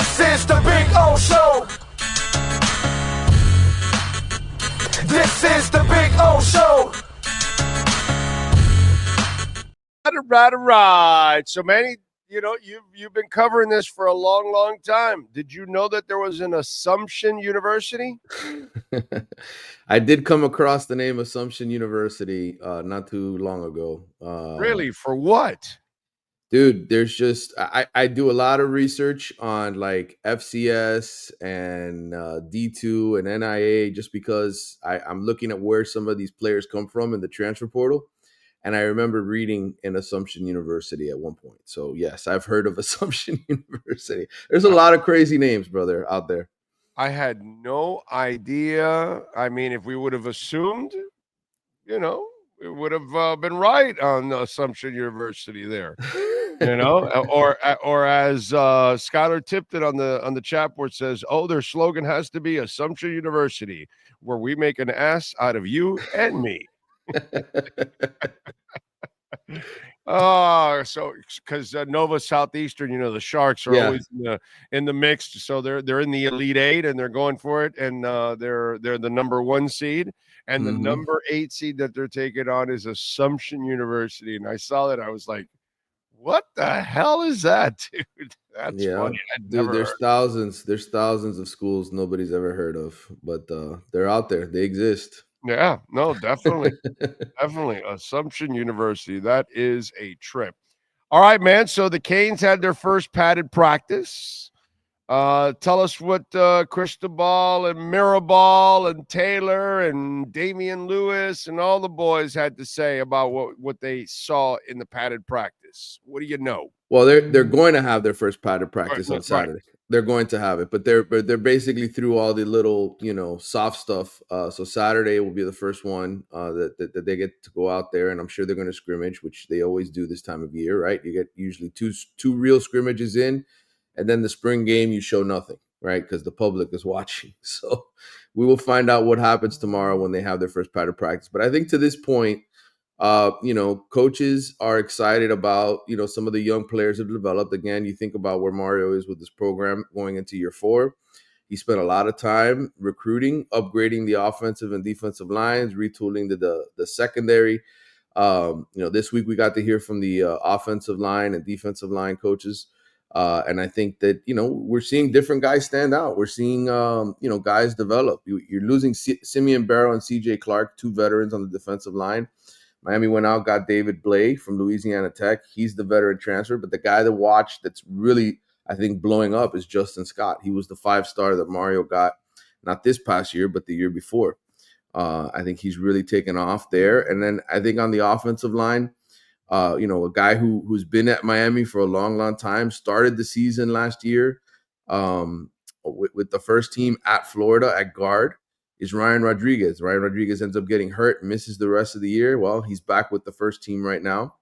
This is the Big O Show. This is the Big O Show. All right. So, Manny, you've been covering this for a long, long time. Did you know that there was an Assumption University? I did come across the name Assumption University not too long ago. Really? For what? Dude, there's just I do a lot of research on like FCS and D2 and NIA just because I'm looking at where some of these players come from in the transfer portal. And I remember reading in Assumption University at one point. So yes, I've heard of Assumption University. There's a lot of crazy names, brother, out there. I had no idea. I mean, if we would have assumed, it would have been right on Assumption University there. Or as Skylar Tipton on the chat board says, their slogan has to be Assumption University, where we make an ass out of you and me. So because Nova Southeastern, the Sharks are always in the mix, so they're in the Elite Eight and they're going for it, and they're the number 1 seed, and the number 8 seed that they're taking on is Assumption University, and I saw that, I was like, what the hell is that, dude? That's funny. Dude, there's thousands of schools nobody's ever heard of, but they're out there. They exist. Yeah, no, definitely. Definitely. Assumption University. That is a trip. All right, man. So the Canes had their first padded practice. Tell us what Cristobal and Mirabal and Taylor and Damian Lewis and all the boys had to say about what they saw in the padded practice. What do you know? Well, they're going to have their first padded practice on Saturday. Right. They're going to have it, but they're basically through all the little soft stuff. So Saturday will be the first one that they get to go out there, and I'm sure they're going to scrimmage, which they always do this time of year, right? You get usually two real scrimmages in, and then the spring game you show nothing, right? Because the public is watching. So we will find out what happens tomorrow when they have their first padded practice. But I think to this point, coaches are excited about, some of the young players that have developed. Again, you think about where Mario is with this program going into year 4. He spent a lot of time recruiting, upgrading the offensive and defensive lines, retooling the secondary. This week we got to hear from the offensive line and defensive line coaches. And I think that, we're seeing different guys stand out. We're seeing, guys develop. You're losing Simeon Barrow and CJ Clark, 2 veterans on the defensive line. Miami went out, got David Blvd from Louisiana Tech. He's the veteran transfer, but the guy to watch that's really, I think, blowing up is Justin Scott. He was the 5-star that Mario got, not this past year, but the year before. I think he's really taken off there. And then I think on the offensive line, a guy who's been at Miami for a long, long time, started the season last year with the first team at Florida at guard, is Ryan Rodriguez. Ryan Rodriguez ends up getting hurt, misses the rest of the year. Well, he's back with the first team right now.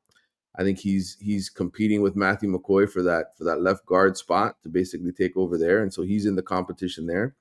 I think he's competing with Matthew McCoy for that left guard spot to basically take over there, and so he's in the competition there.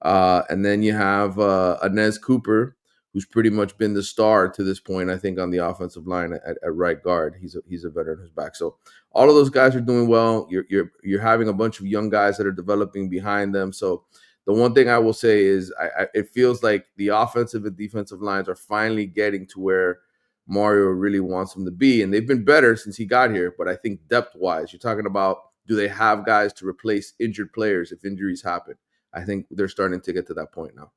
And then you have Inez Cooper, who's pretty much been the star to this point, I think, on the offensive line at right guard. He's a veteran who's back. So all of those guys are doing well. You're having a bunch of young guys that are developing behind them. So the one thing I will say is it feels like the offensive and defensive lines are finally getting to where Mario really wants them to be. And they've been better since he got here. But I think depth-wise, you're talking about, do they have guys to replace injured players if injuries happen? I think they're starting to get to that point now.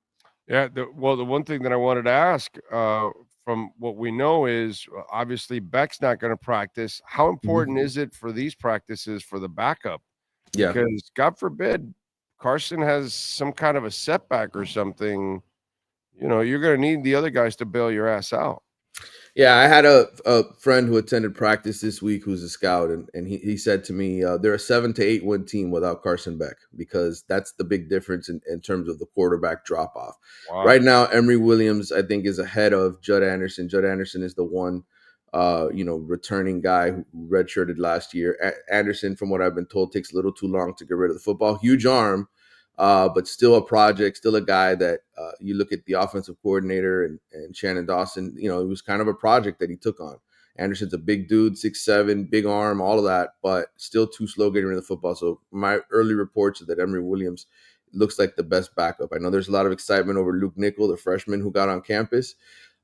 Yeah, the one thing that I wanted to ask from what we know is obviously Beck's not going to practice. How important is it for these practices for the backup? Yeah. Because God forbid Carson has some kind of a setback or something, you're going to need the other guys to bail your ass out. Yeah, I had a friend who attended practice this week who's a scout, and he said to me, they're a 7 to 8 win team without Carson Beck, because that's the big difference in terms of the quarterback drop-off. Wow. Right now, Emory Williams, I think, is ahead of Judd Anderson. Judd Anderson is the one, returning guy who redshirted last year. Anderson, from what I've been told, takes a little too long to get rid of the football. Huge arm, but still a project, still a guy that you look at the offensive coordinator and Shannon Dawson, it was kind of a project that he took on. Anderson's a big dude, 6'7", big arm, all of that, but still too slow getting rid of the football. So my early reports are that Emory Williams looks like the best backup. I know there's a lot of excitement over Luke Nickel, the freshman who got on campus.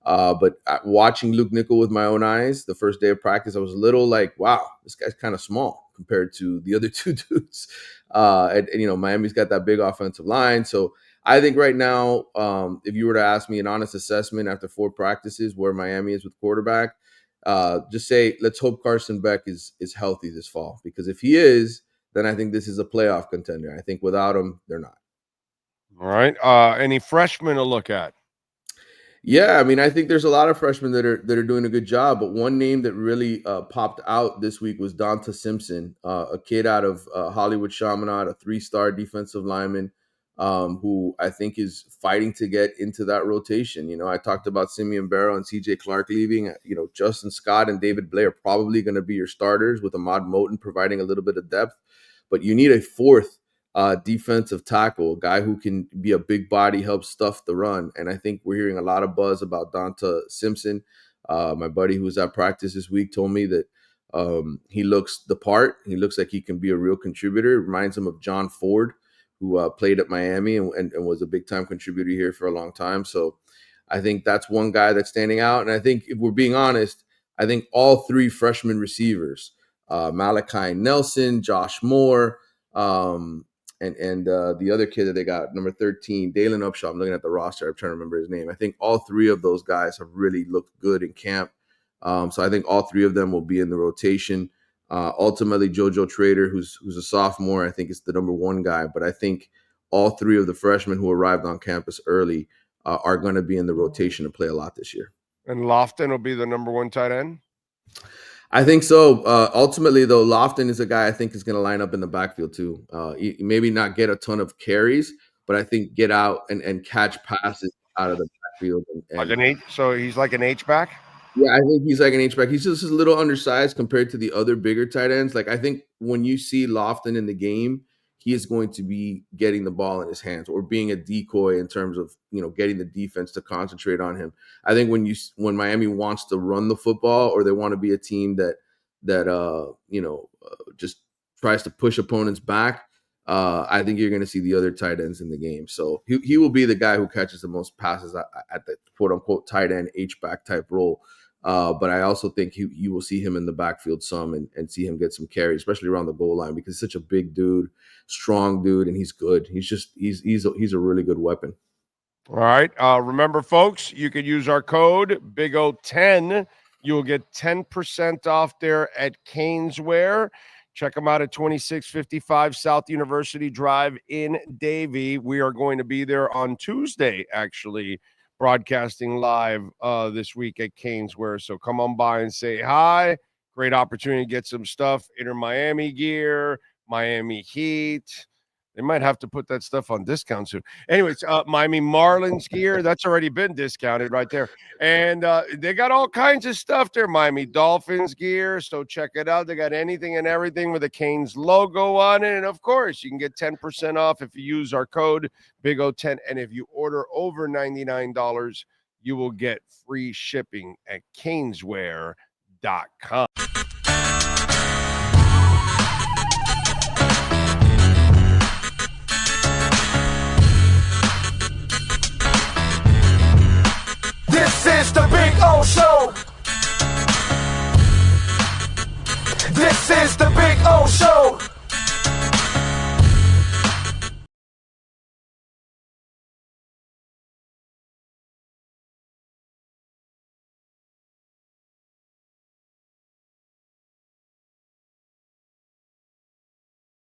But watching Luke Nickel with my own eyes, the first day of practice, I was a little like, wow, this guy's kind of small compared to the other two dudes. And Miami's got that big offensive line. So I think right now, if you were to ask me an honest assessment after 4 practices where Miami is with quarterback, just say, let's hope Carson Beck is healthy this fall. Because if he is, then I think this is a playoff contender. I think without him, they're not. All right. Any freshmen to look at? Yeah, I mean, I think there's a lot of freshmen that are doing a good job, but one name that really popped out this week was Donta Simpson, a kid out of Hollywood Chaminade, a 3-star defensive lineman who I think is fighting to get into that rotation. I talked about Simeon Barrow and C.J. Clark leaving. Justin Scott and David Blay are probably going to be your starters with Ahmad Moten providing a little bit of depth, but you need a fourth defensive tackle, a guy who can be a big body, help stuff the run. And I think we're hearing a lot of buzz about Donta Simpson. My buddy who was at practice this week told me that he looks the part. He looks like he can be a real contributor. It reminds him of John Ford, who played at Miami and was a big-time contributor here for a long time. So I think that's one guy that's standing out. And I think if we're being honest, I think all 3 freshman receivers, Malachi Nelson, Josh Moore, and the other kid that they got, number 13, Dalen Upshaw. I'm looking at the roster. I'm trying to remember his name. I think all 3 of those guys have really looked good in camp. So I think all 3 of them will be in the rotation. Ultimately, JoJo Trader, who's a sophomore, I think is the number 1 guy. But I think all 3 of the freshmen who arrived on campus early are going to be in the rotation to play a lot this year. And Lofton will be the number 1 tight end? I think so. Ultimately, though, Lofton is a guy I think is going to line up in the backfield too. Maybe not get a ton of carries, but I think get out and catch passes out of the backfield. Like an H, so he's like an H-back? Yeah, I think he's like an H-back. He's just a little undersized compared to the other bigger tight ends. Like I think when you see Lofton in the game, he is going to be getting the ball in his hands or being a decoy in terms of getting the defense to concentrate on him. I think when Miami wants to run the football or they want to be a team that just tries to push opponents back, I think you're going to see the other tight ends in the game. So he will be the guy who catches the most passes at the quote unquote tight end H-back type role. But I also think you will see him in the backfield some and see him get some carries, especially around the goal line, because he's such a big dude, strong dude, and he's good. He's a really good weapon. All right. Remember, folks, you could use our code BIGO10. You will get 10% off there at Caneswear. Check them out at 2655 South University Drive in Davie. We are going to be there on Tuesday, actually, broadcasting live this week at Caneswear. So come on by and say hi. Great opportunity to get some stuff. InterMiami gear, Miami Heat. They might have to put that stuff on discount soon. Anyways, Miami Marlins gear, that's already been discounted right there. And they got all kinds of stuff there. Miami Dolphins gear, so check it out. They got anything and everything with the Canes logo on it. And, of course, you can get 10% off if you use our code BIGO10. And if you order over $99, you will get free shipping at caneswear.com.